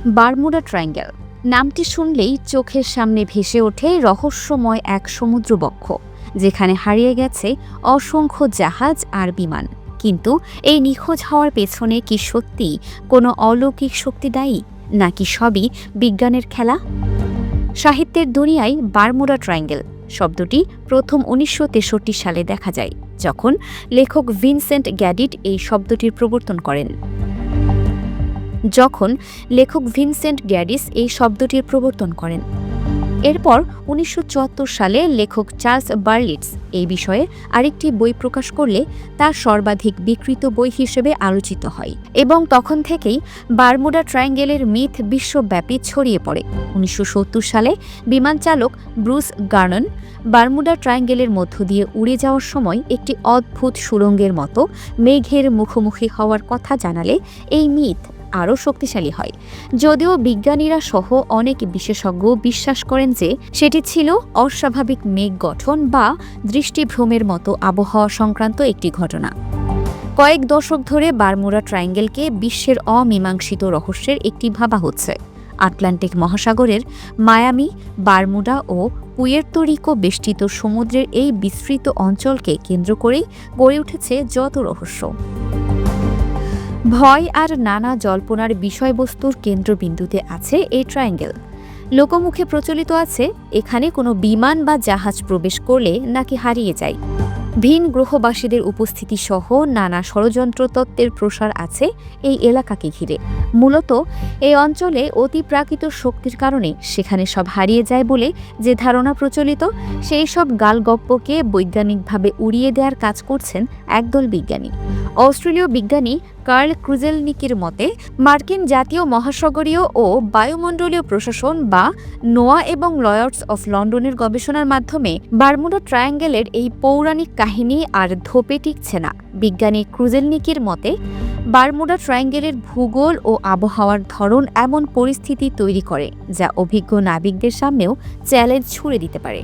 Bermuda triangle নামটি শুনলেই চোখের সামনে ভেসে ওঠে রহস্যময় এক সমুদ্রবক্ষ, যেখানে হারিয়ে গেছে অসংখ্য জাহাজ আর বিমান। কিন্তু এই নিখোঁজ হওয়ার পেছনে কি সত্যি কোনো অলৌকিক শক্তি দায়ী, নাকি সবই বিজ্ঞানের খেলা? সাহিত্যের দুনিয়ায় বারমুডা ট্রায়াঙ্গেল শব্দটি প্রথম ১৯৬৩ সালে দেখা যায়, যখন লেখক ভিনসেন্ট গ্যাডিট এই শব্দটির প্রবর্তন করেন। এরপর ১৯৭৪ সালে লেখক চার্লস বার্লিটস এই বিষয়ে আরেকটি বই প্রকাশ করলে তা সর্বাধিক বিক্রিত বই হিসেবে আলোচিত হয়, এবং তখন থেকেই বারমুডা ট্রায়াঙ্গেলের মিথ বিশ্বব্যাপী ছড়িয়ে পড়ে। ১৯৭০ সালে বিমান চালক ব্রুস গার্নন বারমুডা ট্রায়াঙ্গেলের মধ্য দিয়ে উড়ে যাওয়ার সময় একটি অদ্ভুত সুড়ঙ্গের মতো মেঘের মুখোমুখি হওয়ার কথা জানালে এই মিথ আরও শক্তিশালী হয়। যদিও বিজ্ঞানীরা সহ অনেক বিশেষজ্ঞ বিশ্বাস করেন যে সেটি ছিল অস্বাভাবিক মেঘ গঠন বা দৃষ্টিভ্রমের মতো আবহাওয়া সংক্রান্ত একটি ঘটনা। কয়েক দশক ধরে বারমুডা ট্রায়াঙ্গেলকে বিশ্বের অমীমাংসিত রহস্যের একটি ভাবা হচ্ছে। আটলান্টিক মহাসাগরের মায়ামি, বারমুডা ও পুয়ের্তো রিকো বেষ্টিত সমুদ্রের এই বিস্তৃত অঞ্চলকে কেন্দ্র করেই গড়ে উঠেছে যত রহস্য। ভয় আর নানা জল্পনার বিষয়বস্তুর কেন্দ্রবিন্দুতে আছে এই ট্রায়াঙ্গেল। লোকমুখে প্রচলিত আছে এখানে কোনো বিমান বা জাহাজ প্রবেশ করলে নাকি হারিয়ে যায়। ভিন গ্রহবাসীদের উপস্থিতি সহ নানা ষড়যন্ত্র তত্ত্বের প্রসার আছে এই এলাকাকে ঘিরে। মূলত এই অঞ্চলে অতিপ্রাকৃত শক্তির কারণে সেখানে সব হারিয়ে যায় বলে যে ধারণা প্রচলিত, সেই সব গালগপ্পকে বৈজ্ঞানিকভাবে উড়িয়ে দেওয়ার কাজ করছেন একদল বিজ্ঞানী। অস্ট্রেলীয় বিজ্ঞানী কার্ল ক্রুজেলনিকের মতে, মার্কিন জাতীয় মহাসাগরীয় ও বায়ুমণ্ডলীয় প্রশাসন বা নোয়া এবং লয়ার্ডস অফ লন্ডনের গবেষণার মাধ্যমে বারমুডা ট্রায়াঙ্গেলের এই পৌরাণিক কাহিনী আর ধোপে টিকছে না। বিজ্ঞানী ক্রুজেলনিকের মতে, বারমুডা ট্রায়াঙ্গেলের ভূগোল ও আবহাওয়ার ধরন এমন পরিস্থিতি তৈরি করে যা অভিজ্ঞ নাবিকদের সামনেও চ্যালেঞ্জ ছুড়ে দিতে পারে।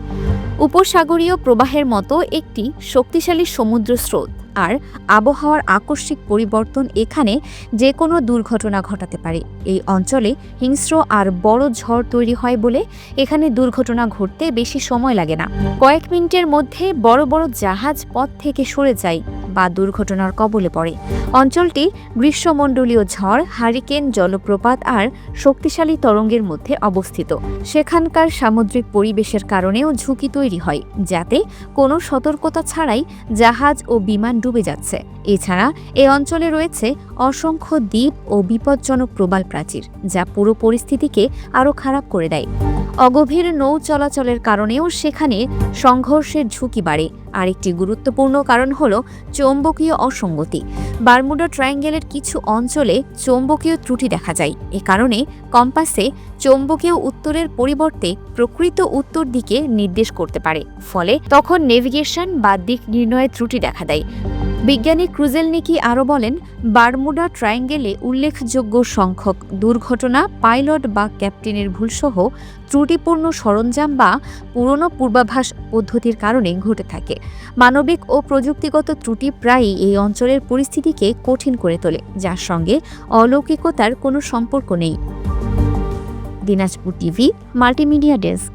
উপসাগরীয় প্রবাহের মতো একটি শক্তিশালী সমুদ্র স্রোত আর আবহাওয়ার আকস্মিক পরিবর্তন এখানে যে কোনো দুর্ঘটনা ঘটাতে পারে। এই অঞ্চলে হিংস্র আর বড় ঝড় তৈরি হয় বলে এখানে দুর্ঘটনা ঘটতে বেশি সময় লাগে না। কয়েক মিনিটের মধ্যে বড় বড় জাহাজ পথ থেকে সরে যায় বা দুর্ঘটনার কবলে পড়ে। অঞ্চলটি গ্রীষ্মমণ্ডলীয় ঝড়, হারিকেন, জলপ্রপাত আর শক্তিশালী তরঙ্গের মধ্যে অবস্থিত। সেখানকার সামুদ্রিক পরিবেশের কারণেও ঝুঁকি তৈরি হয়, যাতে কোনো সতর্কতা ছাড়াই জাহাজ ও বিমান ডুবে যাচ্ছে। এছাড়া এই অঞ্চলে রয়েছে অসংখ্য দ্বীপ ও বিপজ্জনক প্রবাল প্রাচীর, যা পুরো পরিস্থিতিকে আরও খারাপ করে দেয়। অগভীর নৌ চলাচলের কারণেও সেখানে সংঘর্ষের ঝুঁকি বাড়ে। আরেকটি গুরুত্বপূর্ণ কারণ হল চৌম্বকীয় অসঙ্গতি। বারমুডা ট্রায়াঙ্গেলের কিছু অঞ্চলে চৌম্বকীয় ত্রুটি দেখা যায়। এ কারণে কম্পাসে চৌম্বকীয় উত্তরের পরিবর্তে প্রকৃত উত্তর দিকে নির্দেশ করতে পারে, ফলে তখন নেভিগেশন বা দিক নির্ণয়ে ত্রুটি দেখা দেয়। বিজ্ঞানী ক্রুজেলনিকি আরও বলেন, বারমুডা ট্রায়াঙ্গেলে উল্লেখযোগ্য সংখ্যক দুর্ঘটনা পাইলট বা ক্যাপ্টেনের ভুলসহ ত্রুটিপূর্ণ সরঞ্জাম বা পুরনো পূর্বাভাস পদ্ধতির কারণে ঘটে থাকে। মানবিক ও প্রযুক্তিগত ত্রুটি প্রায়ই এই অঞ্চলের পরিস্থিতিকে কঠিন করে তোলে, যার সঙ্গে অলৌকিকতার কোনো সম্পর্ক নেই। Dinajpur TV multimedia desk.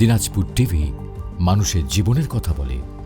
Dinajpur TV মানুষের জীবনের কথা বলে।